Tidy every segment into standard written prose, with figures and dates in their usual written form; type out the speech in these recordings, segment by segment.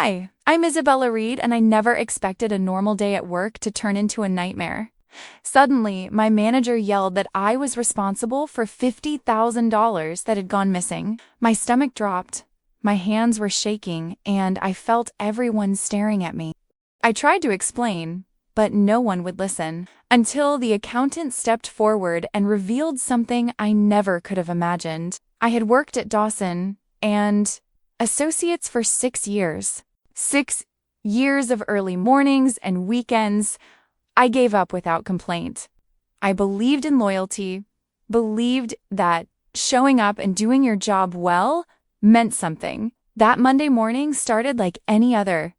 Hi, I'm Isabella Reed, and I never expected a normal day at work to turn into a nightmare. Suddenly, my manager yelled that I was responsible for $50,000 that had gone missing. My stomach dropped, my hands were shaking, and I felt everyone staring at me. I tried to explain, but no one would listen, until the accountant stepped forward and revealed something I never could have imagined. I had worked at Dawson and Associates for 6 years. 6 years of early mornings and weekends. I gave up without complaint. I believed in loyalty, believed that showing up and doing your job well meant something. That Monday morning started like any other.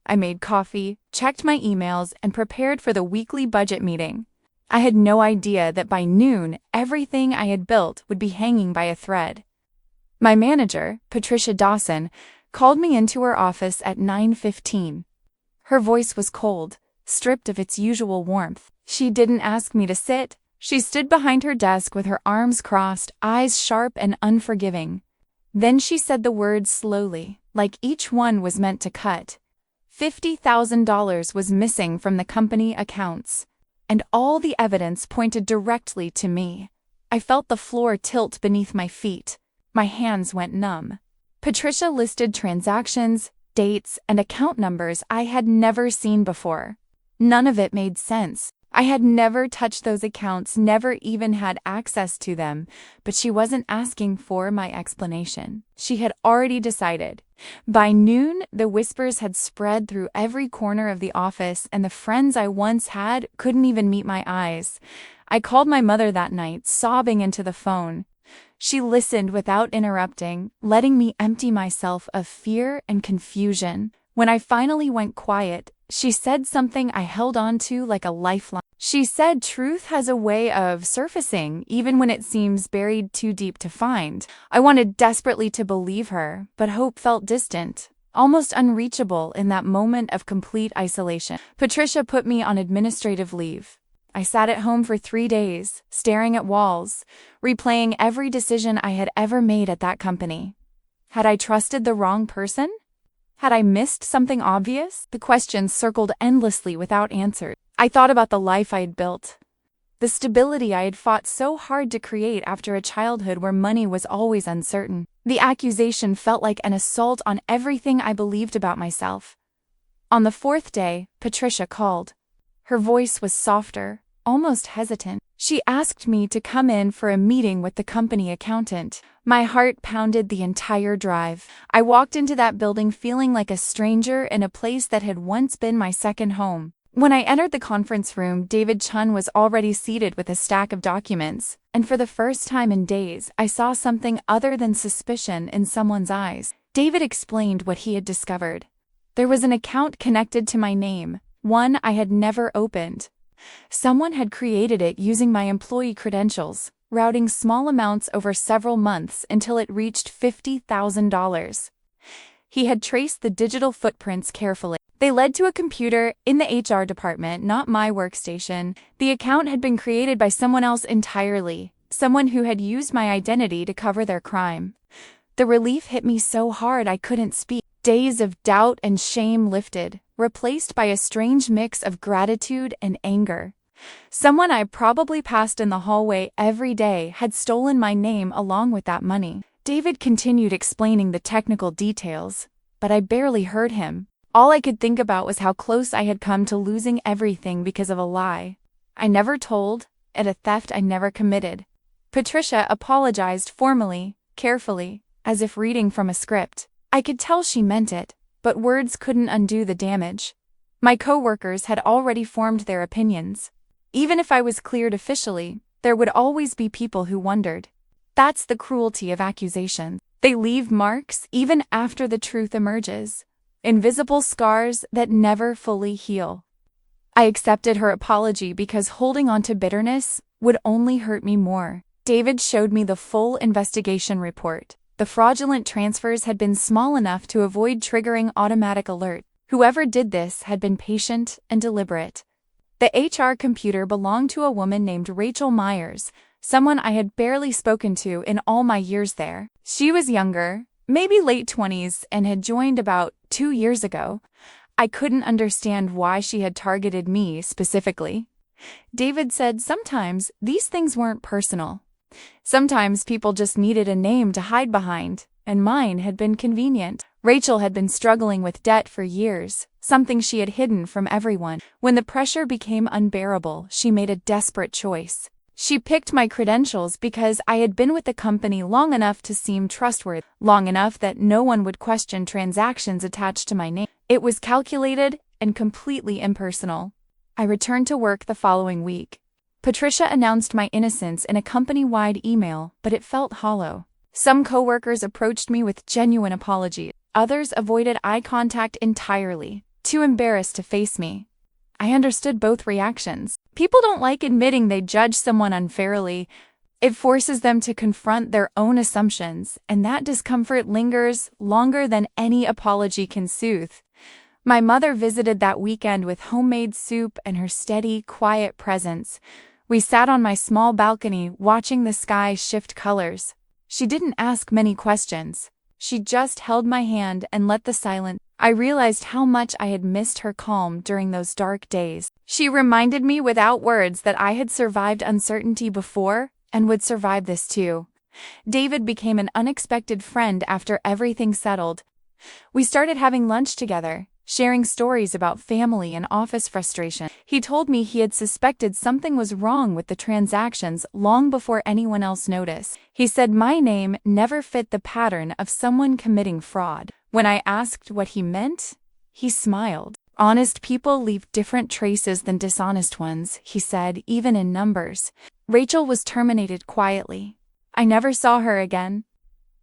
I made coffee, checked my emails, and prepared for the weekly budget meeting. I had no idea that by noon, everything I had built would be hanging by a thread. My manager, Patricia Dawson, called me into her office at 9:15. Her voice was cold, stripped of its usual warmth. She didn't ask me to sit. She stood behind her desk with her arms crossed, eyes sharp and unforgiving. Then she said the words slowly, like each one was meant to cut. $50,000 was missing from the company accounts, and all the evidence pointed directly to me. I felt the floor tilt beneath my feet. My hands went numb. Patricia listed transactions, dates, and account numbers I had never seen before. None of it made sense. I had never touched those accounts, never even had access to them, but she wasn't asking for my explanation. She had already decided. By noon, the whispers had spread through every corner of the office, and the friends I once had couldn't even meet my eyes. I called my mother that night, sobbing into the phone. She listened without interrupting, letting me empty myself of fear and confusion. When I finally went quiet, she said something I held on to like a lifeline. She said truth has a way of surfacing, even when it seems buried too deep to find. I wanted desperately to believe her, but hope felt distant, almost unreachable in that moment of complete isolation. Patricia put me on administrative leave. I sat at home for 3 days, staring at walls, replaying every decision I had ever made at that company. Had I trusted the wrong person? Had I missed something obvious? The questions circled endlessly without answers. I thought about the life I had built, the stability I had fought so hard to create after a childhood where money was always uncertain. The accusation felt like an assault on everything I believed about myself. On the 4th day, Patricia called. Her voice was softer, almost hesitant. She asked me to come in for a meeting with the company accountant. My heart pounded the entire drive. I walked into that building feeling like a stranger in a place that had once been my second home. When I entered the conference room, David Chun was already seated with a stack of documents, and for the first time in days, I saw something other than suspicion in someone's eyes. David explained what he had discovered. There was an account connected to my name, one I had never opened. Someone had created it using my employee credentials, routing small amounts over several months until it reached $50,000. He had traced the digital footprints carefully. They led to a computer in the HR department, not my workstation. The account had been created by someone else entirely, someone who had used my identity to cover their crime. The relief hit me so hard I couldn't speak. Days of doubt and shame lifted, replaced by a strange mix of gratitude and anger. Someone I probably passed in the hallway every day had stolen my name along with that money. David continued explaining the technical details, but I barely heard him. All I could think about was how close I had come to losing everything because of a lie I never told and a theft I never committed. Patricia apologized formally, carefully, as if reading from a script. I could tell she meant it, but words couldn't undo the damage. My coworkers had already formed their opinions. Even if I was cleared officially, there would always be people who wondered. That's the cruelty of accusations. They leave marks even after the truth emerges. Invisible scars that never fully heal. I accepted her apology because holding on to bitterness would only hurt me more. David showed me the full investigation report. The fraudulent transfers had been small enough to avoid triggering automatic alert. Whoever did this had been patient and deliberate. The HR computer belonged to a woman named Rachel Myers, someone I had barely spoken to in all my years there. She was younger, maybe late 20s, and had joined about 2 years ago. I couldn't understand why she had targeted me specifically. David said sometimes these things weren't personal. Sometimes people just needed a name to hide behind, and mine had been convenient. Rachel had been struggling with debt for years, something she had hidden from everyone. When the pressure became unbearable, she made a desperate choice. She picked my credentials because I had been with the company long enough to seem trustworthy, long enough that no one would question transactions attached to my name. It was calculated and completely impersonal. I returned to work the following week. Patricia announced my innocence in a company-wide email, but it felt hollow. Some coworkers approached me with genuine apologies. Others avoided eye contact entirely, too embarrassed to face me. I understood both reactions. People don't like admitting they judge someone unfairly. It forces them to confront their own assumptions, and that discomfort lingers longer than any apology can soothe. My mother visited that weekend with homemade soup and her steady, quiet presence. We sat on my small balcony watching the sky shift colors. She didn't ask many questions. She just held my hand and let the silence. I realized how much I had missed her calm during those dark days. She reminded me without words that I had survived uncertainty before and would survive this too. David became an unexpected friend after everything settled. We started having lunch together, sharing stories about family and office frustration. He told me he had suspected something was wrong with the transactions long before anyone else noticed. He said my name never fit the pattern of someone committing fraud. When I asked what he meant, he smiled. Honest people leave different traces than dishonest ones, he said, even in numbers. Rachel was terminated quietly. I never saw her again.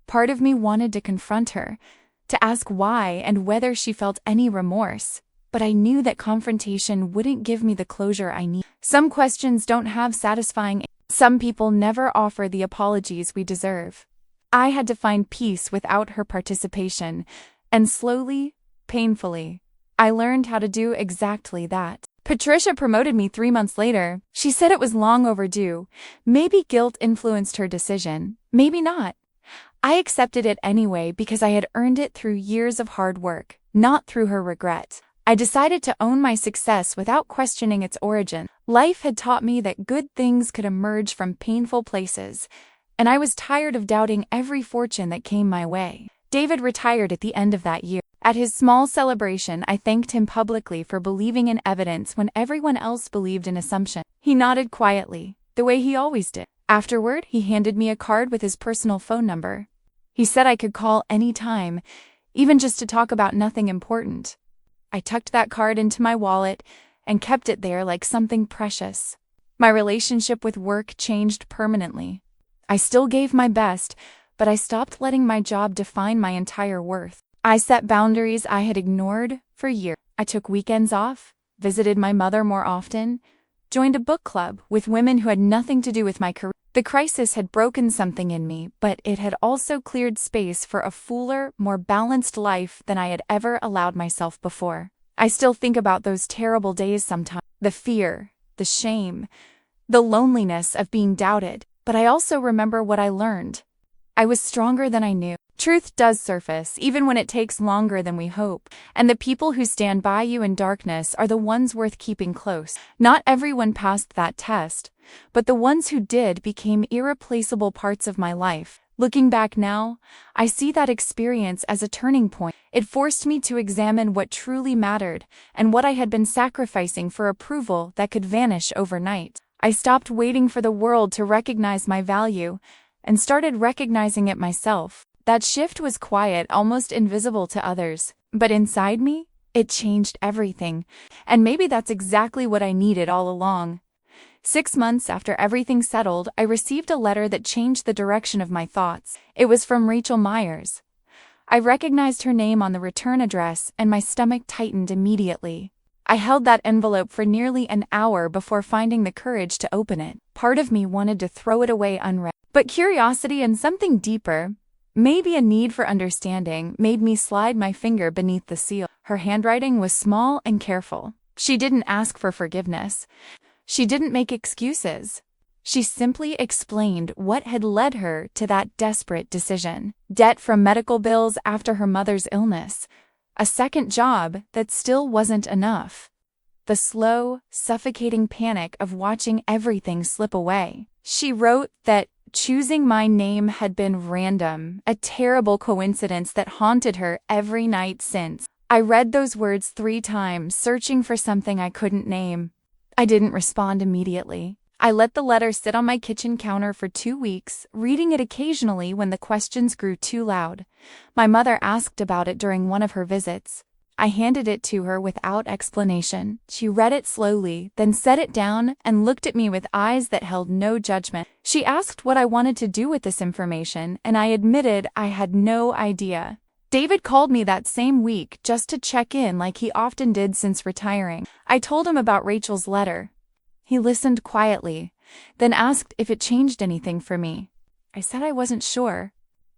Part of me wanted to confront her, to ask why and whether she felt any remorse, but I knew that confrontation wouldn't give me the closure I need. Some questions don't have satisfying answers. Some people never offer the apologies we deserve. I had to find peace without her participation, and slowly, painfully, I learned how to do exactly that. Patricia promoted me 3 months later. She said it was long overdue. Maybe guilt influenced her decision, maybe not. I accepted it anyway because I had earned it through years of hard work, not through her regret. I decided to own my success without questioning its origin. Life had taught me that good things could emerge from painful places, and I was tired of doubting every fortune that came my way. David retired at the end of that year. At his small celebration, I thanked him publicly for believing in evidence when everyone else believed in assumption. He nodded quietly, the way he always did. Afterward, he handed me a card with his personal phone number. He said I could call any time, even just to talk about nothing important. I tucked that card into my wallet and kept it there like something precious. My relationship with work changed permanently. I still gave my best, but I stopped letting my job define my entire worth. I set boundaries I had ignored for years. I took weekends off, visited my mother more often, joined a book club with women who had nothing to do with my career. The crisis had broken something in me, but it had also cleared space for a fuller, more balanced life than I had ever allowed myself before. I still think about those terrible days sometimes. The fear, the shame, the loneliness of being doubted. But I also remember what I learned. I was stronger than I knew. Truth does surface, even when it takes longer than we hope. And the people who stand by you in darkness are the ones worth keeping close. Not everyone passed that test, but the ones who did became irreplaceable parts of my life. Looking back now, I see that experience as a turning point. It forced me to examine what truly mattered and what I had been sacrificing for approval that could vanish overnight. I stopped waiting for the world to recognize my value and started recognizing it myself. That shift was quiet, almost invisible to others, but inside me, it changed everything. And maybe that's exactly what I needed all along. 6 months after everything settled, I received a letter that changed the direction of my thoughts. It was from Rachel Myers. I recognized her name on the return address, and my stomach tightened immediately. I held that envelope for nearly an hour before finding the courage to open it. Part of me wanted to throw it away unread, but curiosity and something deeper, maybe a need for understanding, made me slide my finger beneath the seal. Her handwriting was small and careful. She didn't ask for forgiveness. She didn't make excuses. She simply explained what had led her to that desperate decision. Debt from medical bills after her mother's illness, A second job that still wasn't enough. The slow, suffocating panic of watching everything slip away. She wrote that choosing my name had been random, a terrible coincidence that haunted her every night since. I read those words 3 times, searching for something I couldn't name. I didn't respond immediately. I let the letter sit on my kitchen counter for 2 weeks, reading it occasionally when the questions grew too loud. My mother asked about it during one of her visits. I handed it to her without explanation. She read it slowly, then set it down and looked at me with eyes that held no judgment. She asked what I wanted to do with this information, and I admitted I had no idea. David called me that same week just to check in like he often did since retiring. I told him about Rachel's letter. He listened quietly, then asked if it changed anything for me. I said I wasn't sure.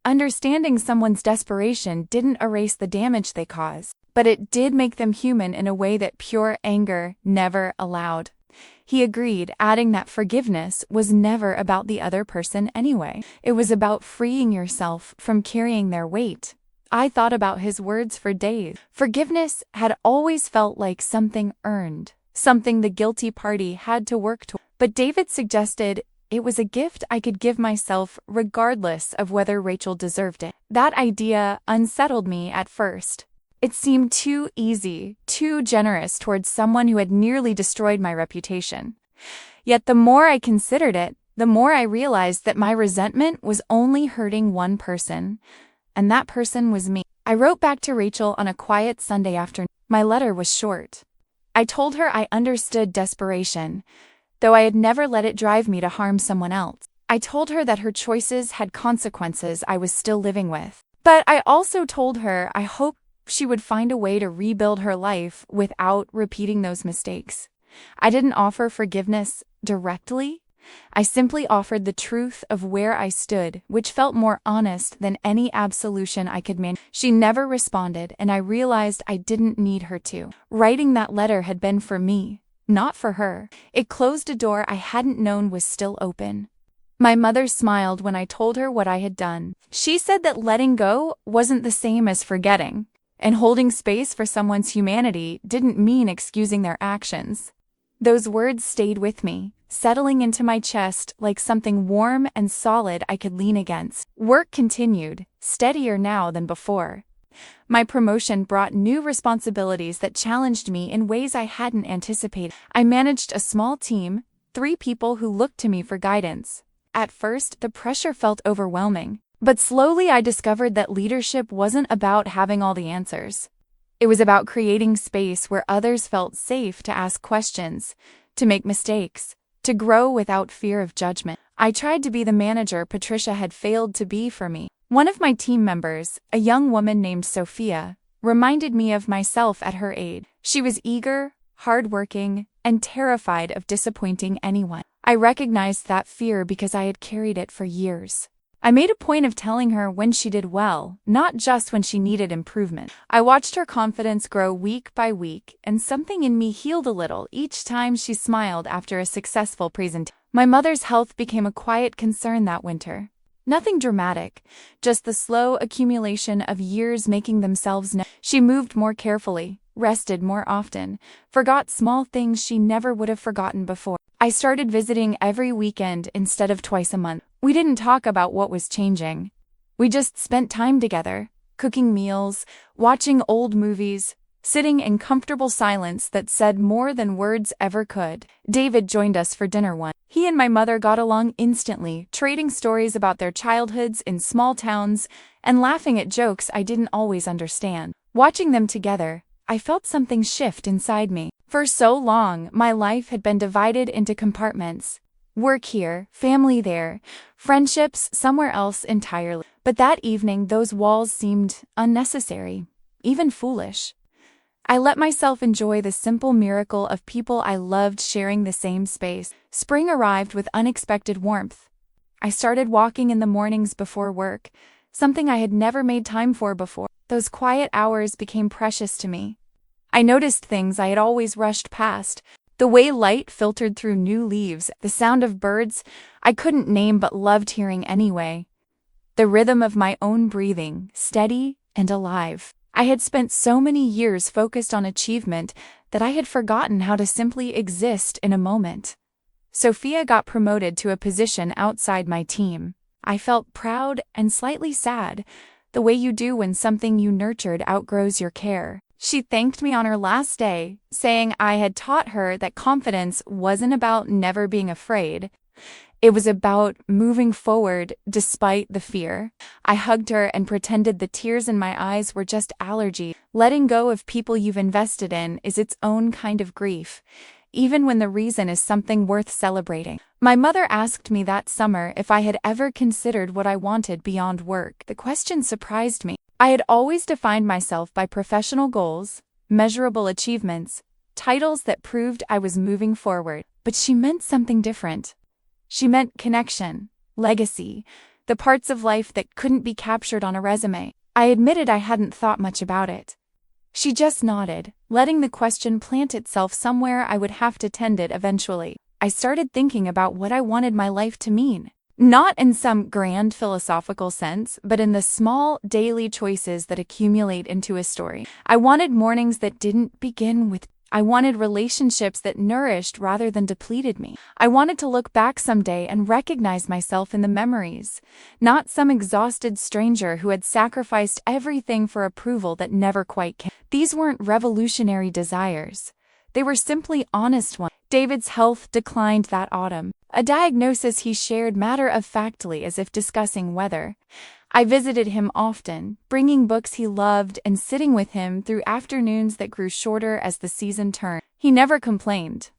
Understanding someone's desperation didn't erase the damage they caused, but it did make them human in a way that pure anger never allowed. He agreed, adding that forgiveness was never about the other person anyway. It was about freeing yourself from carrying their weight. I thought about his words for days. Forgiveness had always felt like something earned, something the guilty party had to work toward. But David suggested it was a gift I could give myself regardless of whether Rachel deserved it. That idea unsettled me at first. It seemed too easy, too generous towards someone who had nearly destroyed my reputation. Yet the more I considered it, the more I realized that my resentment was only hurting one person, and that person was me. I wrote back to Rachel on a quiet Sunday afternoon. My letter was short. I told her I understood desperation, though I had never let it drive me to harm someone else. I told her that her choices had consequences I was still living with. But I also told her I hoped she would find a way to rebuild her life without repeating those mistakes. I didn't offer forgiveness directly. I simply offered the truth of where I stood, which felt more honest than any absolution I could manage. She never responded, and I realized I didn't need her to. Writing that letter had been for me, not for her. It closed a door I hadn't known was still open. My mother smiled when I told her what I had done. She said that letting go wasn't the same as forgetting, and holding space for someone's humanity didn't mean excusing their actions. Those words stayed with me, settling into my chest like something warm and solid I could lean against. Work continued, steadier now than before. My promotion brought new responsibilities that challenged me in ways I hadn't anticipated. I managed a small team, 3 people who looked to me for guidance. At first, the pressure felt overwhelming, but slowly I discovered that leadership wasn't about having all the answers. It was about creating space where others felt safe to ask questions, to make mistakes, to grow without fear of judgment. I tried to be the manager Patricia had failed to be for me. One of my team members, a young woman named Sophia, reminded me of myself at her age. She was eager, hardworking, and terrified of disappointing anyone. I recognized that fear because I had carried it for years. I made a point of telling her when she did well, not just when she needed improvement. I watched her confidence grow week by week, and something in me healed a little each time she smiled after a successful presentation. My mother's health became a quiet concern that winter. Nothing dramatic, just the slow accumulation of years making themselves known. She moved more carefully, rested more often, forgot small things she never would have forgotten before. I started visiting every weekend instead of twice a month. We didn't talk about what was changing. We just spent time together, cooking meals, watching old movies, sitting in comfortable silence that said more than words ever could. David joined us for dinner once. He and my mother got along instantly, trading stories about their childhoods in small towns and laughing at jokes I didn't always understand. Watching them together, I felt something shift inside me. For so long, my life had been divided into compartments. Work here, family there, friendships somewhere else entirely. But that evening, those walls seemed unnecessary, even foolish. I let myself enjoy the simple miracle of people I loved sharing the same space. Spring arrived with unexpected warmth. I started walking in the mornings before work, something I had never made time for before. Those quiet hours became precious to me. I noticed things I had always rushed past. The way light filtered through new leaves, the sound of birds I couldn't name but loved hearing anyway. The rhythm of my own breathing, steady and alive. I had spent so many years focused on achievement that I had forgotten how to simply exist in a moment. Sophia got promoted to a position outside my team. I felt proud and slightly sad, the way you do when something you nurtured outgrows your care. She thanked me on her last day, saying I had taught her that confidence wasn't about never being afraid. It was about moving forward despite the fear. I hugged her and pretended the tears in my eyes were just allergy. Letting go of people you've invested in is its own kind of grief, even when the reason is something worth celebrating. My mother asked me that summer if I had ever considered what I wanted beyond work. The question surprised me. I had always defined myself by professional goals, measurable achievements, titles that proved I was moving forward. But she meant something different. She meant connection, legacy, the parts of life that couldn't be captured on a resume. I admitted I hadn't thought much about it. She just nodded, letting the question plant itself somewhere I would have to tend it eventually. I started thinking about what I wanted my life to mean. Not in some grand philosophical sense, but in the small, daily choices that accumulate into a story. I wanted mornings that didn't begin with I wanted relationships that nourished rather than depleted me. I wanted to look back someday and recognize myself in the memories, not some exhausted stranger who had sacrificed everything for approval that never quite came. These weren't revolutionary desires. They were simply honest ones. David's health declined that autumn, a diagnosis he shared matter-of-factly as if discussing weather. I visited him often, bringing books he loved and sitting with him through afternoons that grew shorter as the season turned. He never complained.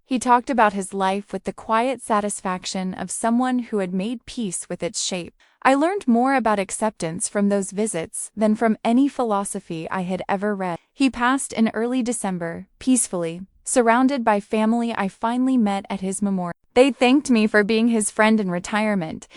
He talked about his life with the quiet satisfaction of someone who had made peace with its shape. I learned more about acceptance from those visits than from any philosophy I had ever read. He passed in early December, peacefully, surrounded by family I finally met at his memorial. They thanked me for being his friend in retirement,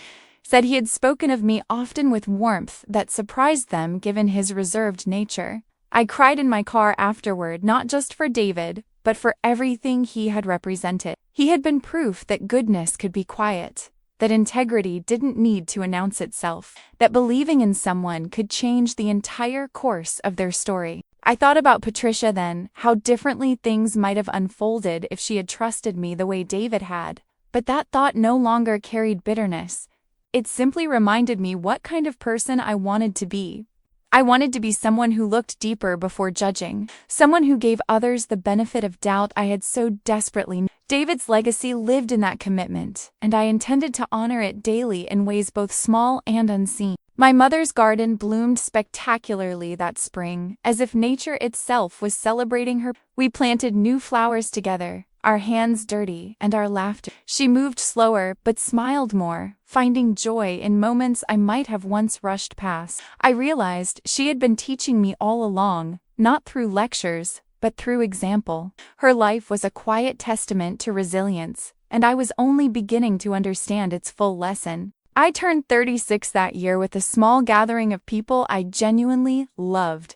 said he had spoken of me often with warmth that surprised them given his reserved nature. I cried in my car afterward, not just for David, but for everything he had represented. He had been proof that goodness could be quiet, that integrity didn't need to announce itself, that believing in someone could change the entire course of their story. I thought about Patricia then, how differently things might have unfolded if she had trusted me the way David had. But that thought no longer carried bitterness. It simply reminded me what kind of person I wanted to be. I wanted to be someone who looked deeper before judging, someone who gave others the benefit of doubt I had so desperately needed. David's legacy lived in that commitment, and I intended to honor it daily in ways both small and unseen. My mother's garden bloomed spectacularly that spring, as if nature itself was celebrating her. We planted new flowers together, our hands dirty and our laughter. She moved slower but smiled more, finding joy in moments I might have once rushed past. I realized she had been teaching me all along, not through lectures, but through example. Her life was a quiet testament to resilience, and I was only beginning to understand its full lesson. I turned 36 that year with a small gathering of people I genuinely loved.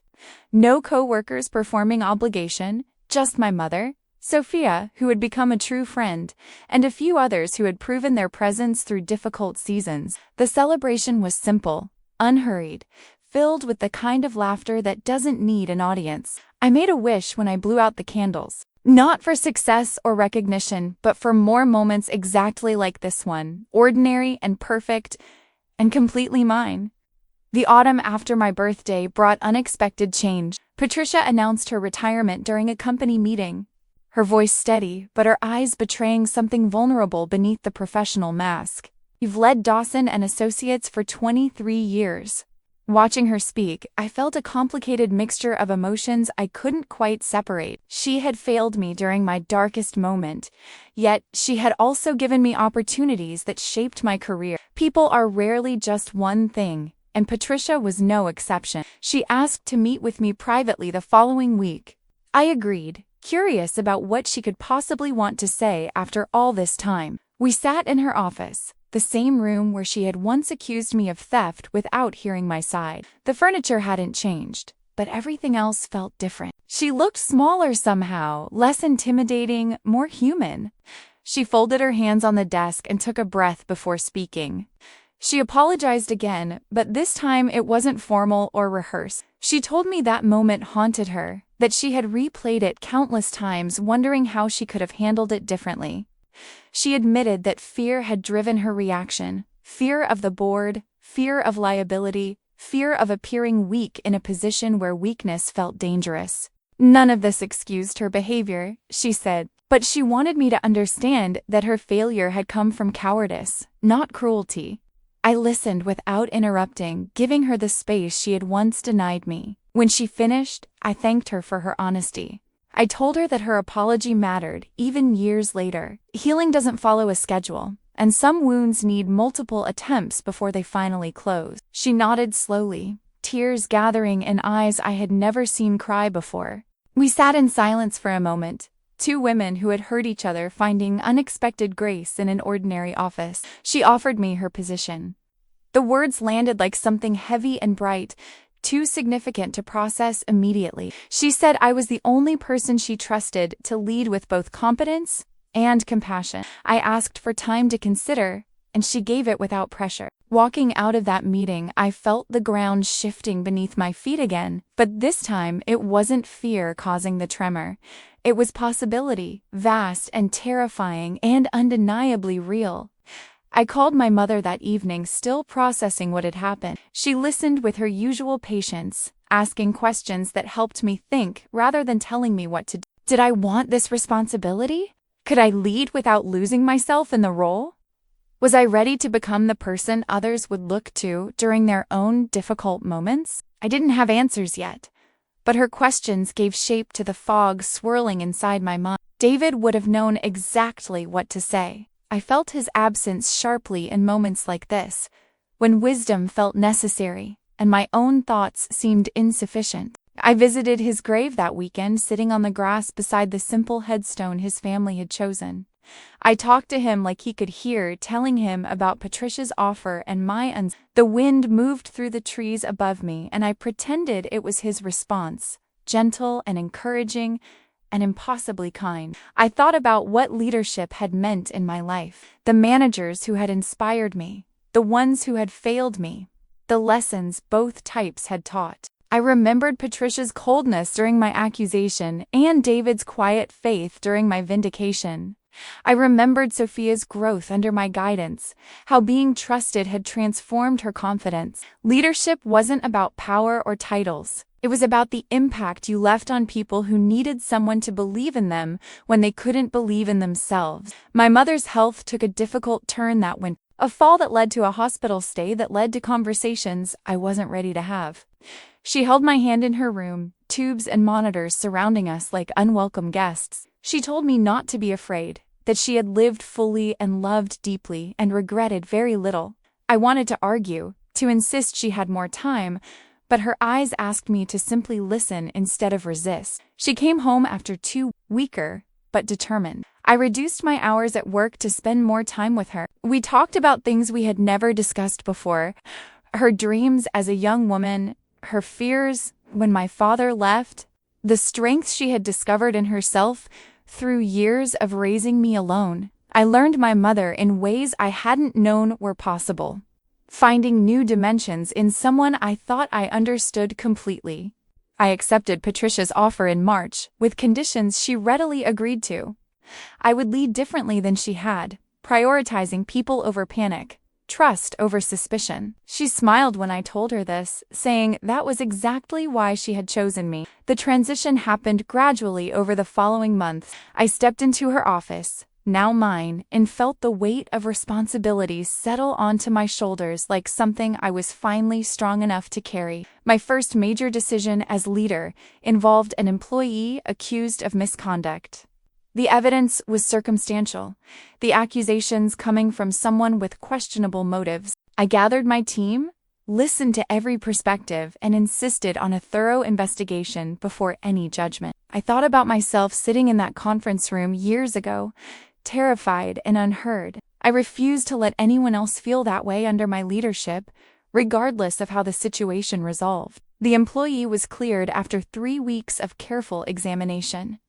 No co-workers performing obligation, just my mother, Sophia, who had become a true friend, and a few others who had proven their presence through difficult seasons. The celebration was simple, unhurried, filled with the kind of laughter that doesn't need an audience. I made a wish when I blew out the candles. Not for success or recognition, but for more moments exactly like this one, ordinary and perfect, and completely mine. The autumn after my birthday brought unexpected change. Patricia announced her retirement during a company meeting, her voice steady, but her eyes betraying something vulnerable beneath the professional mask. You've led Dawson and Associates for 23 years. Watching her speak, I felt a complicated mixture of emotions I couldn't quite separate. She had failed me during my darkest moment, yet she had also given me opportunities that shaped my career. People are rarely just one thing, and Patricia was no exception. She asked to meet with me privately the following week. I agreed, curious about what she could possibly want to say after all this time. We sat in her office, the same room where she had once accused me of theft without hearing my side. The furniture hadn't changed, but everything else felt different. She looked smaller somehow, less intimidating, more human. She folded her hands on the desk and took a breath before speaking. She apologized again, but this time it wasn't formal or rehearsed. She told me that moment haunted her, that she had replayed it countless times, wondering how she could have handled it differently. She admitted that fear had driven her reaction: fear of the board, fear of liability, fear of appearing weak in a position where weakness felt dangerous. None of this excused her behavior, she said, but she wanted me to understand that her failure had come from cowardice, not cruelty. I listened without interrupting, giving her the space she had once denied me. When she finished, I thanked her for her honesty. I told her that her apology mattered, even years later. Healing doesn't follow a schedule, and some wounds need multiple attempts before they finally close. She nodded slowly, tears gathering in eyes I had never seen cry before. We sat in silence for a moment, two women who had hurt each other finding unexpected grace in an ordinary office. She offered me her position. The words landed like something heavy and bright, too significant to process immediately. She said I was the only person she trusted to lead with both competence and compassion. I asked for time to consider, and she gave it without pressure. Walking out of that meeting, I felt the ground shifting beneath my feet again, but this time it wasn't fear causing the tremor. It was possibility, vast and terrifying and undeniably real. I called my mother that evening, still processing what had happened. She listened with her usual patience, asking questions that helped me think rather than telling me what to do. Did I want this responsibility? Could I lead without losing myself in the role? Was I ready to become the person others would look to during their own difficult moments? I didn't have answers yet, but her questions gave shape to the fog swirling inside my mind. David would have known exactly what to say. I felt his absence sharply in moments like this, when wisdom felt necessary and my own thoughts seemed insufficient. I visited his grave that weekend, sitting on the grass beside the simple headstone his family had chosen. I talked to him like he could hear, telling him about Patricia's offer and my The wind moved through the trees above me, and I pretended it was his response, gentle and encouraging and impossibly kind. I thought about what leadership had meant in my life, the managers who had inspired me, the ones who had failed me, the lessons both types had taught. I remembered Patricia's coldness during my accusation and David's quiet faith during my vindication. I remembered Sophia's growth under my guidance, how being trusted had transformed her confidence. Leadership wasn't about power or titles. It was about the impact you left on people who needed someone to believe in them when they couldn't believe in themselves. My mother's health took a difficult turn that winter, a fall that led to a hospital stay that led to conversations I wasn't ready to have. She held my hand in her room, tubes and monitors surrounding us like unwelcome guests. She told me not to be afraid, that she had lived fully and loved deeply and regretted very little. I wanted to argue, to insist she had more time, but her eyes asked me to simply listen instead of resist. She came home after 2 weeks, weaker, but determined. I reduced my hours at work to spend more time with her. We talked about things we had never discussed before: her dreams as a young woman, her fears when my father left, the strength she had discovered in herself through years of raising me alone. I learned my mother in ways I hadn't known were possible, finding new dimensions in someone I thought I understood completely. I accepted Patricia's offer in March, with conditions she readily agreed to. I would lead differently than she had, prioritizing people over panic, trust over suspicion. She smiled when I told her this, saying that was exactly why she had chosen me. The transition happened gradually over the following months. I stepped into her office, now mine, and felt the weight of responsibility settle onto my shoulders like something I was finally strong enough to carry. My first major decision as leader involved an employee accused of misconduct. The evidence was circumstantial, the accusations coming from someone with questionable motives. I gathered my team, listened to every perspective, and insisted on a thorough investigation before any judgment. I thought about myself sitting in that conference room years ago, terrified and unheard. I refused to let anyone else feel that way under my leadership, regardless of how the situation resolved. The employee was cleared after 3 weeks of careful examination.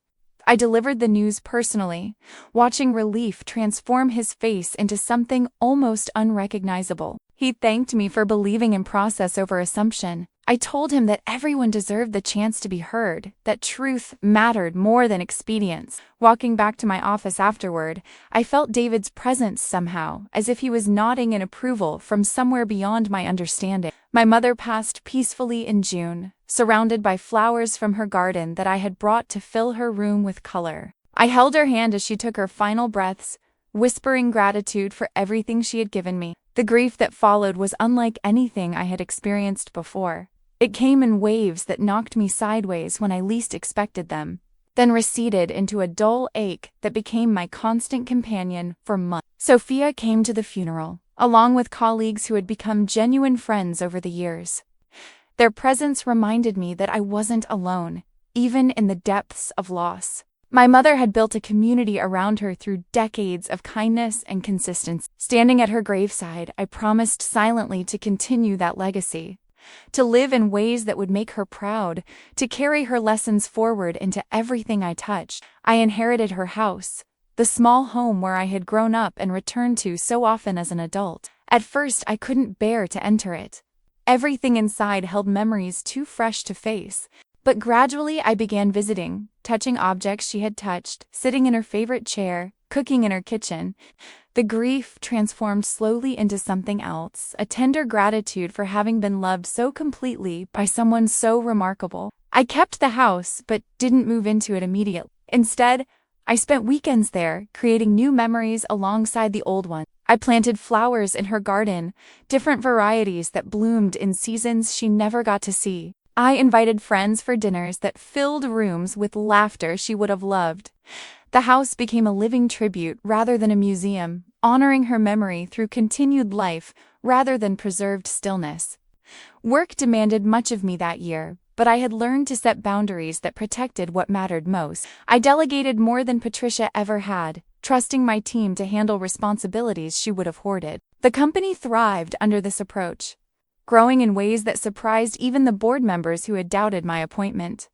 I delivered the news personally, watching relief transform his face into something almost unrecognizable. He thanked me for believing in process over assumption. I told him that everyone deserved the chance to be heard, that truth mattered more than expedience. Walking back to my office afterward, I felt David's presence somehow, as if he was nodding in approval from somewhere beyond my understanding. My mother passed peacefully in June, surrounded by flowers from her garden that I had brought to fill her room with color. I held her hand as she took her final breaths, whispering gratitude for everything she had given me. The grief that followed was unlike anything I had experienced before. It came in waves that knocked me sideways when I least expected them, then receded into a dull ache that became my constant companion for months. Sophia came to the funeral, along with colleagues who had become genuine friends over the years. Their presence reminded me that I wasn't alone, even in the depths of loss. My mother had built a community around her through decades of kindness and consistency. Standing at her graveside, I promised silently to continue that legacy, to live in ways that would make her proud, to carry her lessons forward into everything I touched. I inherited her house, the small home where I had grown up and returned to so often as an adult. At first, I couldn't bear to enter it. Everything inside held memories too fresh to face. But gradually I began visiting, touching objects she had touched, sitting in her favorite chair, cooking in her kitchen. The grief transformed slowly into something else, a tender gratitude for having been loved so completely by someone so remarkable. I kept the house, but didn't move into it immediately. Instead, I spent weekends there, creating new memories alongside the old ones. I planted flowers in her garden, different varieties that bloomed in seasons she never got to see. I invited friends for dinners that filled rooms with laughter she would have loved. The house became a living tribute rather than a museum, honoring her memory through continued life rather than preserved stillness. Work demanded much of me that year, but I had learned to set boundaries that protected what mattered most. I delegated more than Patricia ever had, trusting my team to handle responsibilities she would have hoarded. The company thrived under this approach, growing in ways that surprised even the board members who had doubted my appointment.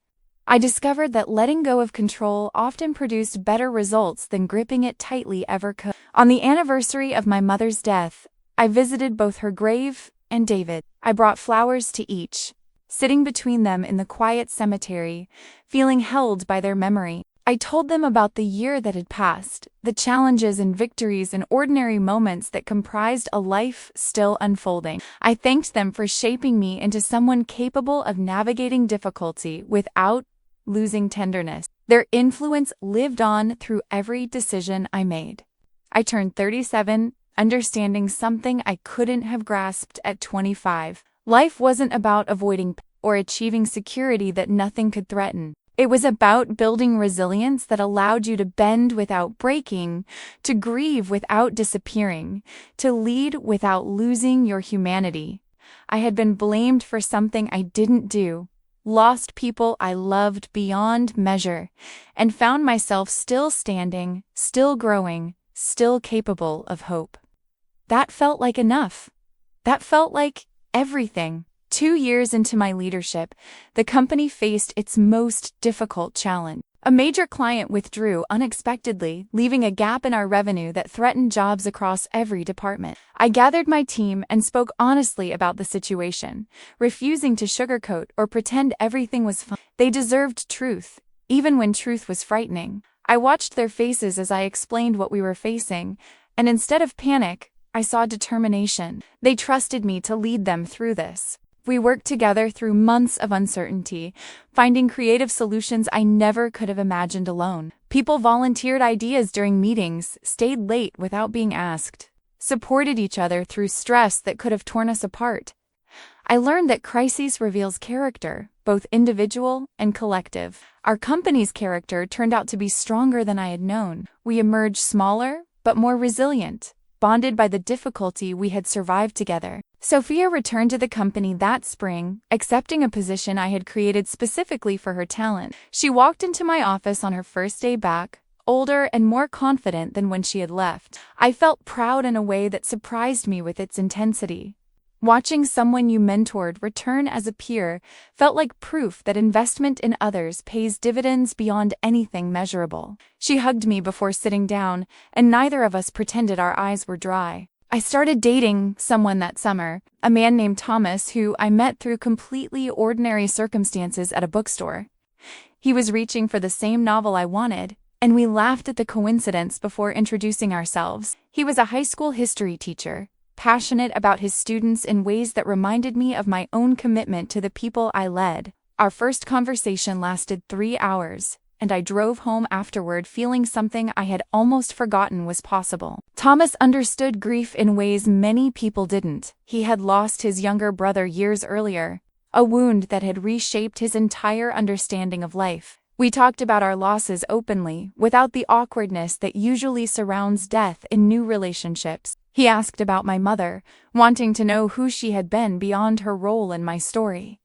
I discovered that letting go of control often produced better results than gripping it tightly ever could. On the anniversary of my mother's death, I visited both her grave and David. I brought flowers to each, sitting between them in the quiet cemetery, feeling held by their memory. I told them about the year that had passed, the challenges and victories and ordinary moments that comprised a life still unfolding. I thanked them for shaping me into someone capable of navigating difficulty without losing tenderness. Their influence lived on through every decision I made. I turned 37, understanding something I couldn't have grasped at 25. Life wasn't about avoiding pain or achieving security that nothing could threaten. It was about building resilience that allowed you to bend without breaking, to grieve without disappearing, to lead without losing your humanity. I had been blamed for something I didn't do, lost people I loved beyond measure, and found myself still standing, still growing, still capable of hope. That felt like enough. That felt like everything. 2 years into my leadership, the company faced its most difficult challenge. A major client withdrew unexpectedly, leaving a gap in our revenue that threatened jobs across every department. I gathered my team and spoke honestly about the situation, refusing to sugarcoat or pretend everything was fine. They deserved truth, even when truth was frightening. I watched their faces as I explained what we were facing, and instead of panic, I saw determination. They trusted me to lead them through this. We worked together through months of uncertainty, finding creative solutions I never could have imagined alone. People volunteered ideas during meetings, stayed late without being asked, supported each other through stress that could have torn us apart. I learned that crises reveals character, both individual and collective. Our company's character turned out to be stronger than I had known. We emerged smaller, but more resilient, bonded by the difficulty we had survived together. Sophia returned to the company that spring, accepting a position I had created specifically for her talent. She walked into my office on her first day back, older and more confident than when she had left. I felt proud in a way that surprised me with its intensity. Watching someone you mentored return as a peer felt like proof that investment in others pays dividends beyond anything measurable. She hugged me before sitting down, and neither of us pretended our eyes were dry. I started dating someone that summer, a man named Thomas who I met through completely ordinary circumstances at a bookstore. He was reaching for the same novel I wanted, and we laughed at the coincidence before introducing ourselves. He was a high school history teacher, passionate about his students in ways that reminded me of my own commitment to the people I led. Our first conversation lasted 3 hours, and I drove home afterward feeling something I had almost forgotten was possible. Thomas understood grief in ways many people didn't. He had lost his younger brother years earlier, a wound that had reshaped his entire understanding of life. We talked about our losses openly, without the awkwardness that usually surrounds death in new relationships. He asked about my mother, wanting to know who she had been beyond her role in my story.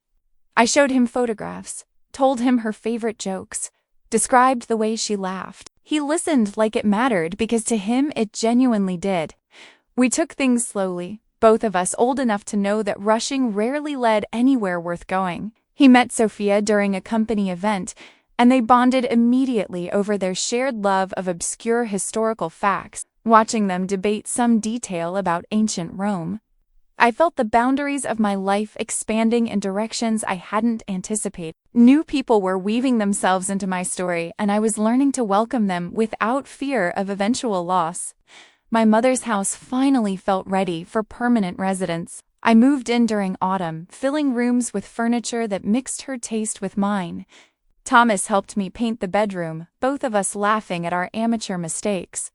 I showed him photographs, told him her favorite jokes, described the way she laughed. He listened like it mattered because to him it genuinely did. We took things slowly, both of us old enough to know that rushing rarely led anywhere worth going. He met Sophia during a company event, and they bonded immediately over their shared love of obscure historical facts, watching them debate some detail about ancient Rome. I felt the boundaries of my life expanding in directions I hadn't anticipated. New people were weaving themselves into my story, and I was learning to welcome them without fear of eventual loss. My mother's house finally felt ready for permanent residence. I moved in during autumn, filling rooms with furniture that mixed her taste with mine. Thomas helped me paint the bedroom, both of us laughing at our amateur mistakes.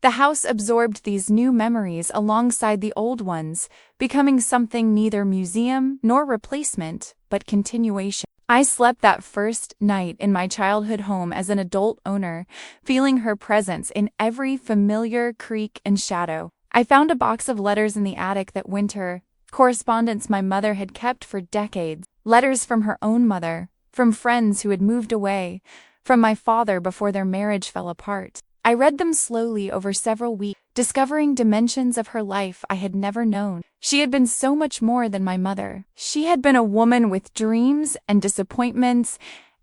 The house absorbed these new memories alongside the old ones, becoming something neither museum nor replacement, but continuation. I slept that first night in my childhood home as an adult owner, feeling her presence in every familiar creak and shadow. I found a box of letters in the attic that winter, correspondence my mother had kept for decades, letters from her own mother, from friends who had moved away, from my father before their marriage fell apart. I read them slowly over several weeks, discovering dimensions of her life I had never known. She had been so much more than my mother. She had been a woman with dreams and disappointments,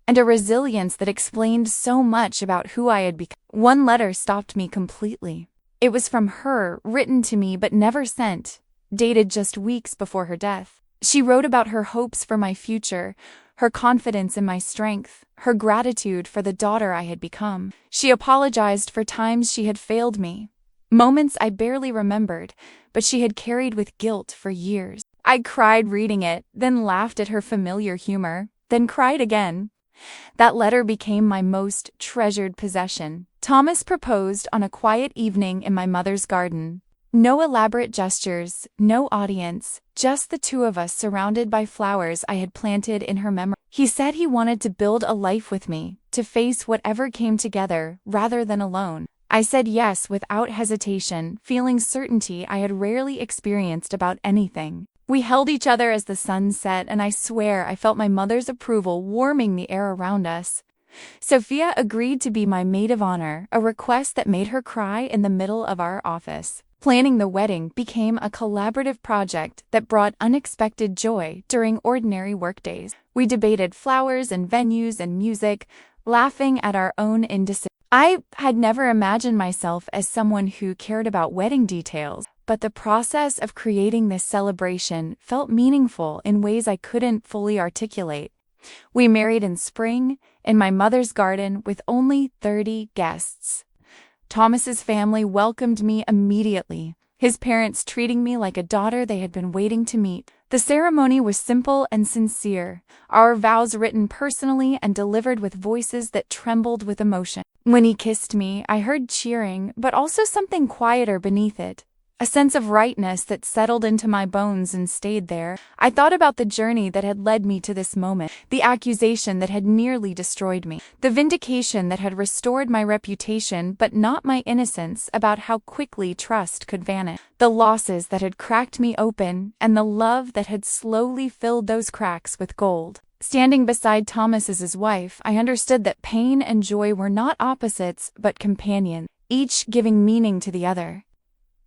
and a resilience that explained so much about who I had become. One letter stopped me completely. It was from her, written to me but never sent, dated just weeks before her death. She wrote about her hopes for my future, her confidence in my strength, her gratitude for the daughter I had become. She apologized for times she had failed me, moments I barely remembered, but she had carried with guilt for years. I cried reading it, then laughed at her familiar humor, then cried again. That letter became my most treasured possession. Thomas proposed on a quiet evening in my mother's garden. No elaborate gestures, no audience, just the two of us surrounded by flowers I had planted in her memory. He said he wanted to build a life with me, to face whatever came together, rather than alone. I said yes without hesitation, feeling certainty I had rarely experienced about anything. We held each other as the sun set, and I swear I felt my mother's approval warming the air around us. Sophia agreed to be my maid of honor, a request that made her cry in the middle of our office. Planning the wedding became a collaborative project that brought unexpected joy during ordinary workdays. We debated flowers and venues and music, laughing at our own indecision. I had never imagined myself as someone who cared about wedding details, but the process of creating this celebration felt meaningful in ways I couldn't fully articulate. We married in spring, in my mother's garden, with only 30 guests. Thomas's family welcomed me immediately, his parents treating me like a daughter they had been waiting to meet. The ceremony was simple and sincere, our vows written personally and delivered with voices that trembled with emotion. When he kissed me, I heard cheering, but also something quieter beneath it. A sense of rightness that settled into my bones and stayed there. I thought about the journey that had led me to this moment, the accusation that had nearly destroyed me, the vindication that had restored my reputation but not my innocence, about how quickly trust could vanish, the losses that had cracked me open, and the love that had slowly filled those cracks with gold. Standing beside Thomas as his wife, I understood that pain and joy were not opposites but companions, each giving meaning to the other.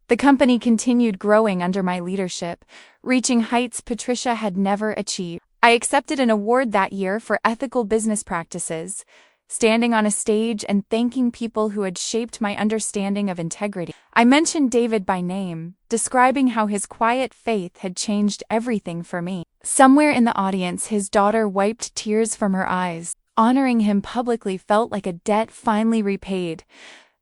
The company continued growing under my leadership, reaching heights Patricia had never achieved. I accepted an award that year for ethical business practices, standing on a stage and thanking people who had shaped my understanding of integrity. I mentioned David by name, describing how his quiet faith had changed everything for me. Somewhere in the audience, his daughter wiped tears from her eyes. Honoring him publicly felt like a debt finally repaid,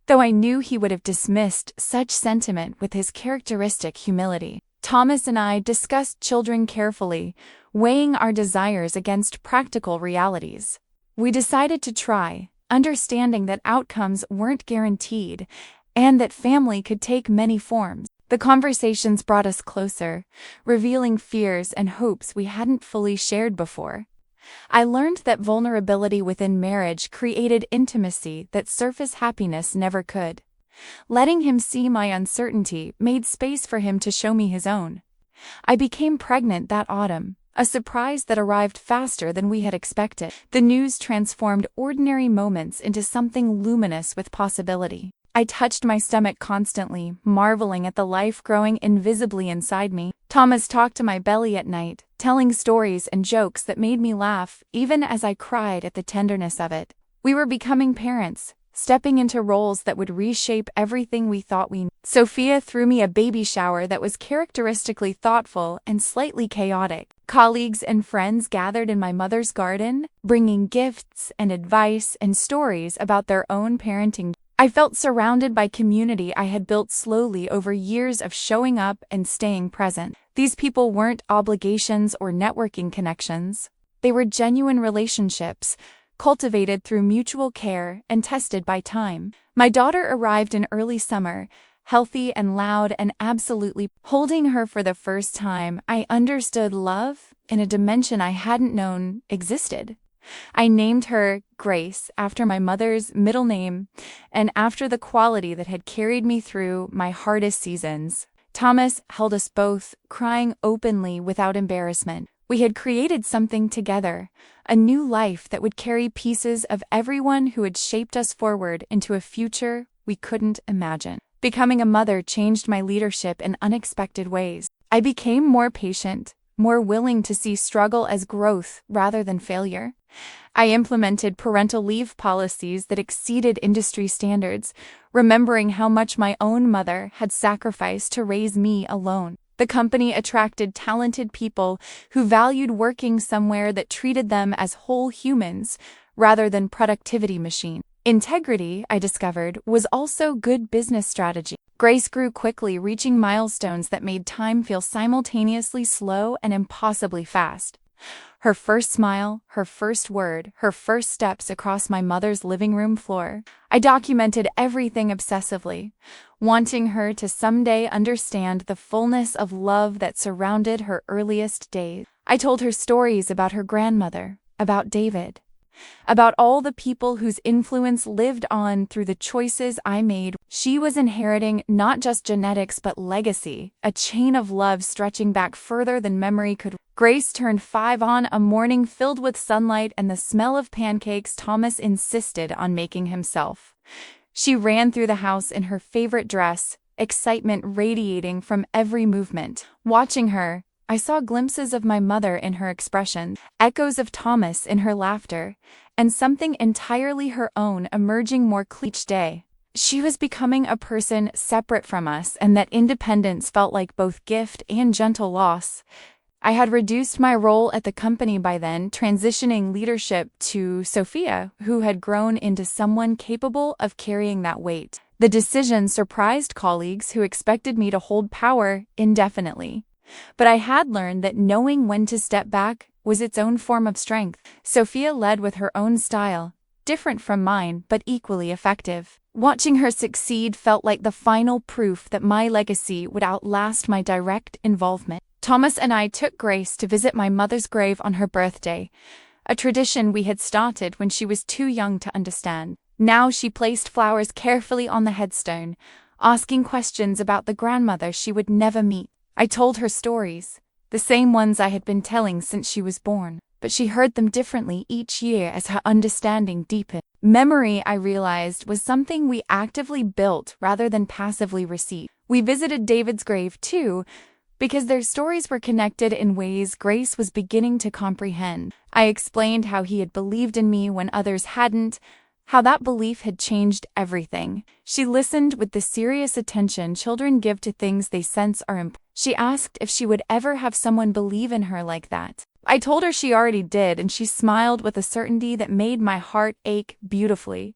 though I knew he would have dismissed such sentiment with his characteristic humility. Thomas and I discussed children carefully, weighing our desires against practical realities. We decided to try, understanding that outcomes weren't guaranteed and that family could take many forms. The conversations brought us closer, revealing fears and hopes we hadn't fully shared before. I learned that vulnerability within marriage created intimacy that surface happiness never could. Letting him see my uncertainty made space for him to show me his own. I became pregnant that autumn, a surprise that arrived faster than we had expected. The news transformed ordinary moments into something luminous with possibility. I touched my stomach constantly, marveling at the life growing invisibly inside me. Thomas talked to my belly at night, telling stories and jokes that made me laugh, even as I cried at the tenderness of it. We were becoming parents, stepping into roles that would reshape everything we thought we knew. Sophia threw me a baby shower that was characteristically thoughtful and slightly chaotic. Colleagues and friends gathered in my mother's garden, bringing gifts and advice and stories about their own parenting. I felt surrounded by community I had built slowly over years of showing up and staying present. These people weren't obligations or networking connections. They were genuine relationships, cultivated through mutual care and tested by time. My daughter arrived in early summer, healthy and loud and absolutely. Holding her for the first time, I understood love in a dimension I hadn't known existed. I named her Grace after my mother's middle name and after the quality that had carried me through my hardest seasons. Thomas held us both, crying openly without embarrassment. We had created something together, a new life that would carry pieces of everyone who had shaped us forward into a future we couldn't imagine. Becoming a mother changed my leadership in unexpected ways. I became more patient, more willing to see struggle as growth rather than failure. I implemented parental leave policies that exceeded industry standards, remembering how much my own mother had sacrificed to raise me alone. The company attracted talented people who valued working somewhere that treated them as whole humans rather than productivity machines. Integrity, I discovered, was also good business strategy. Grace grew quickly, reaching milestones that made time feel simultaneously slow and impossibly fast. Her first smile, her first word, her first steps across my mother's living room floor. I documented everything obsessively, wanting her to someday understand the fullness of love that surrounded her earliest days. I told her stories about her grandmother, about David, about all the people whose influence lived on through the choices I made. She was inheriting not just genetics but legacy, a chain of love stretching back further than memory could. Grace turned 5 on a morning filled with sunlight and the smell of pancakes Thomas insisted on making himself. She ran through the house in her favorite dress, excitement radiating from every movement. Watching her, I saw glimpses of my mother in her expression, echoes of Thomas in her laughter, and something entirely her own emerging more clear each day. She was becoming a person separate from us, and that independence felt like both gift and gentle loss. I had reduced my role at the company by then, transitioning leadership to Sophia, who had grown into someone capable of carrying that weight. The decision surprised colleagues who expected me to hold power indefinitely. But I had learned that knowing when to step back was its own form of strength. Sophia led with her own style, different from mine but equally effective. Watching her succeed felt like the final proof that my legacy would outlast my direct involvement. Thomas and I took Grace to visit my mother's grave on her birthday, a tradition we had started when she was too young to understand. Now she placed flowers carefully on the headstone, asking questions about the grandmother she would never meet. I told her stories, the same ones I had been telling since she was born, but she heard them differently each year as her understanding deepened. Memory, I realized, was something we actively built rather than passively received. We visited David's grave too, because their stories were connected in ways Grace was beginning to comprehend. I explained how he had believed in me when others hadn't, how that belief had changed everything. She listened with the serious attention children give to things they sense are important. She asked if she would ever have someone believe in her like that. I told her she already did, and she smiled with a certainty that made my heart ache beautifully.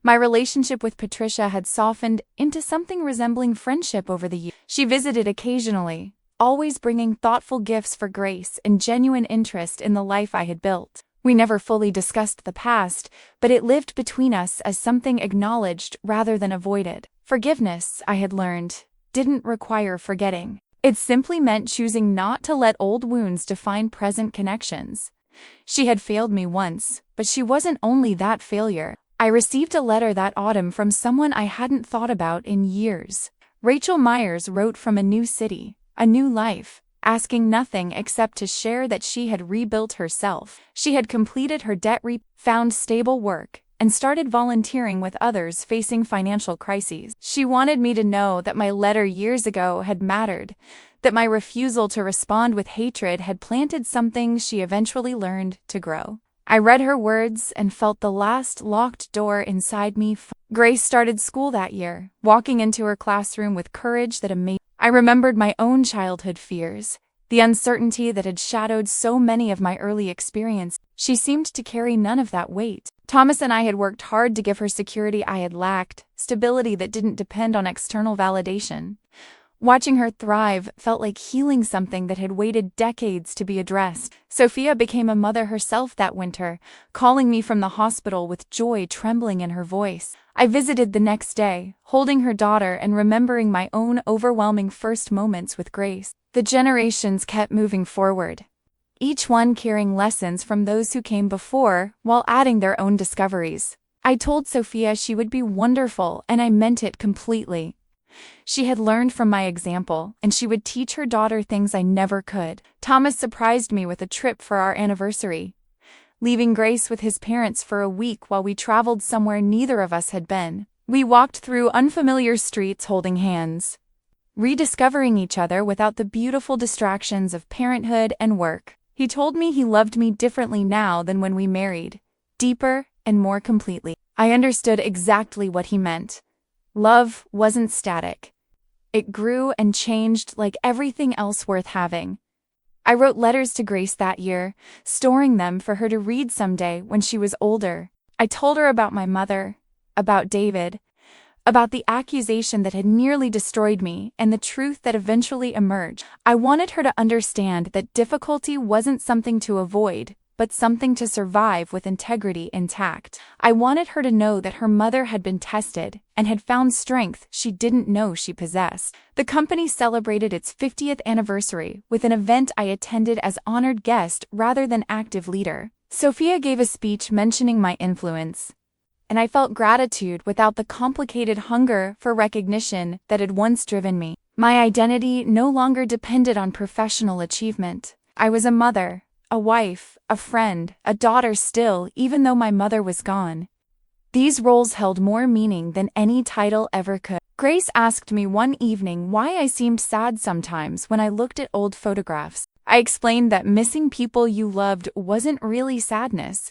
My relationship with Patricia had softened into something resembling friendship over the years. She visited occasionally, always bringing thoughtful gifts for Grace and genuine interest in the life I had built. We never fully discussed the past, but it lived between us as something acknowledged rather than avoided. Forgiveness, I had learned, didn't require forgetting. It simply meant choosing not to let old wounds define present connections. She had failed me once, but she wasn't only that failure. I received a letter that autumn from someone I hadn't thought about in years. Rachel Myers wrote from a new city, a new life, asking nothing except to share that she had rebuilt herself. She had completed her debt found stable work, and started volunteering with others facing financial crises. She wanted me to know that my letter years ago had mattered, that my refusal to respond with hatred had planted something she eventually learned to grow. I read her words and felt the last locked door inside me. Grace started school that year, walking into her classroom with courage that amazed. I remembered my own childhood fears, the uncertainty that had shadowed so many of my early experience. She seemed to carry none of that weight. Thomas and I had worked hard to give her security I had lacked, stability that didn't depend on external validation. Watching her thrive felt like healing something that had waited decades to be addressed. Sophia became a mother herself that winter, calling me from the hospital with joy trembling in her voice. I visited the next day, holding her daughter and remembering my own overwhelming first moments with Grace. The generations kept moving forward, each one carrying lessons from those who came before while adding their own discoveries. I told Sophia she would be wonderful, and I meant it completely. She had learned from my example, and she would teach her daughter things I never could. Thomas surprised me with a trip for our anniversary, leaving Grace with his parents for a week while we traveled somewhere neither of us had been. We walked through unfamiliar streets holding hands, rediscovering each other without the beautiful distractions of parenthood and work. He told me he loved me differently now than when we married, deeper and more completely. I understood exactly what he meant. Love wasn't static. It grew and changed like everything else worth having. I wrote letters to Grace that year, storing them for her to read someday when she was older. I told her about my mother, about David, about the accusation that had nearly destroyed me and the truth that eventually emerged. I wanted her to understand that difficulty wasn't something to avoid, but something to survive with integrity intact. I wanted her to know that her mother had been tested and had found strength she didn't know she possessed. The company celebrated its 50th anniversary with an event I attended as honored guest rather than active leader. Sophia gave a speech mentioning my influence, and I felt gratitude without the complicated hunger for recognition that had once driven me. My identity no longer depended on professional achievement. I was a mother, a wife, a friend, a daughter still, even though my mother was gone. These roles held more meaning than any title ever could. Grace asked me one evening why I seemed sad sometimes when I looked at old photographs. I explained that missing people you loved wasn't really sadness.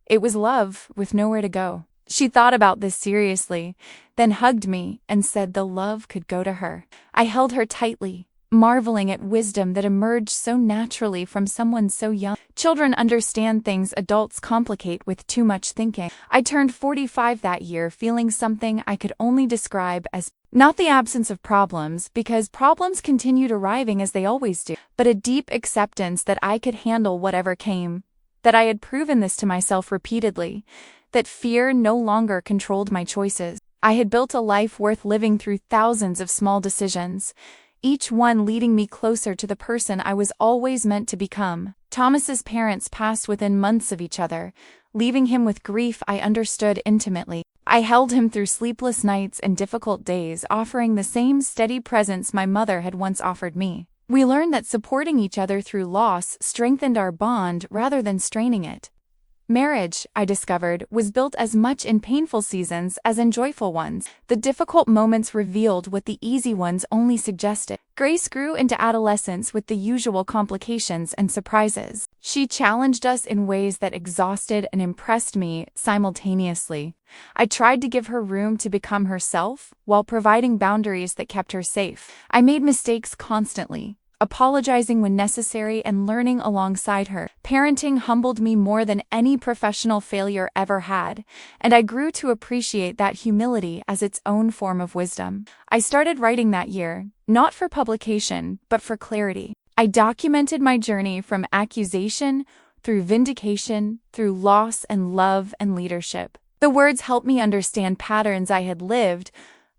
It was love with nowhere to go. She thought about this seriously, then hugged me and said the love could go to her. I held her tightly, marveling at wisdom that emerged so naturally from someone so young. Children understand things adults complicate with too much thinking. I turned 45 that year feeling something I could only describe as not the absence of problems, because problems continued arriving as they always do, but a deep acceptance that I could handle whatever came, that I had proven this to myself repeatedly, that fear no longer controlled my choices. I had built a life worth living through thousands of small decisions, each one leading me closer to the person I was always meant to become. Thomas's parents passed within months of each other, leaving him with grief I understood intimately. I held him through sleepless nights and difficult days, offering the same steady presence my mother had once offered me. We learned that supporting each other through loss strengthened our bond rather than straining it. Marriage, I discovered, was built as much in painful seasons as in joyful ones. The difficult moments revealed what the easy ones only suggested. Grace grew into adolescence with the usual complications and surprises. She challenged us in ways that exhausted and impressed me simultaneously. I tried to give her room to become herself while providing boundaries that kept her safe. I made mistakes constantly, apologizing when necessary and learning alongside her. Parenting humbled me more than any professional failure ever had, and I grew to appreciate that humility as its own form of wisdom. I started writing that year, not for publication, but for clarity. I documented my journey from accusation through vindication, through loss and love and leadership. The words helped me understand patterns I had lived,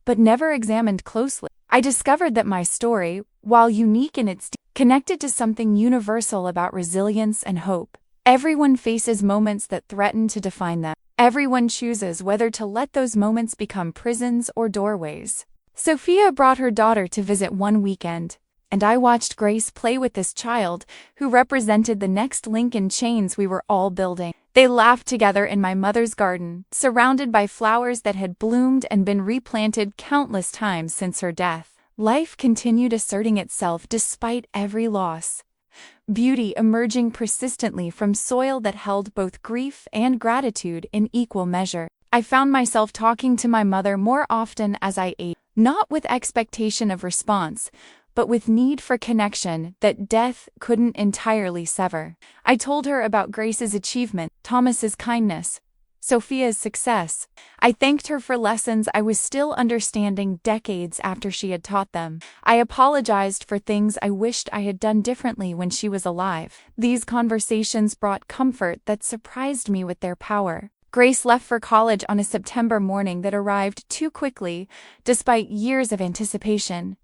but never examined closely. I discovered that my story, while unique in its connected to something universal about resilience and hope. Everyone faces moments that threaten to define them. Everyone chooses whether to let those moments become prisons or doorways. Sophia brought her daughter to visit one weekend, and I watched Grace play with this child who represented the next link in chains we were all building. They laughed together in my mother's garden, surrounded by flowers that had bloomed and been replanted countless times since her death. Life continued asserting itself despite every loss, beauty emerging persistently from soil that held both grief and gratitude in equal measure. I found myself talking to my mother more often as I ate, not with expectation of response, but with need for connection that death couldn't entirely sever. I told her about Grace's achievement, Thomas's kindness, Sophia's success. I thanked her for lessons I was still understanding decades after she had taught them. I apologized for things I wished I had done differently when she was alive. These conversations brought comfort that surprised me with their power. Grace left for college on a September morning that arrived too quickly, despite years of anticipation.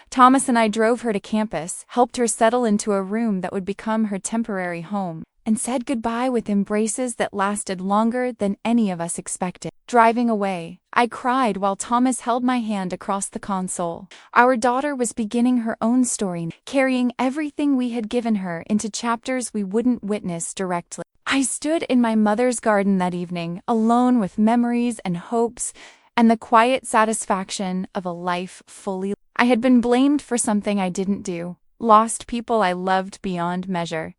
Thomas and I drove her to campus, helped her settle into a room that would become her temporary home, and said goodbye with embraces that lasted longer than any of us expected. Driving away, I cried while Thomas held my hand across the console. Our daughter was beginning her own story, carrying everything we had given her into chapters we wouldn't witness directly. I stood in my mother's garden that evening, alone with memories and hopes, and the quiet satisfaction of a life fully lived. I had been blamed for something I didn't do, lost people I loved beyond measure.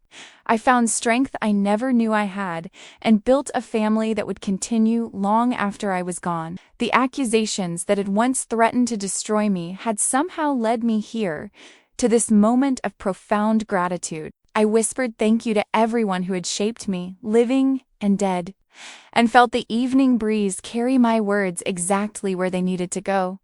I found strength I never knew I had, and built a family that would continue long after I was gone. The accusations that had once threatened to destroy me had somehow led me here, to this moment of profound gratitude. I whispered thank you to everyone who had shaped me, living and dead, and felt the evening breeze carry my words exactly where they needed to go.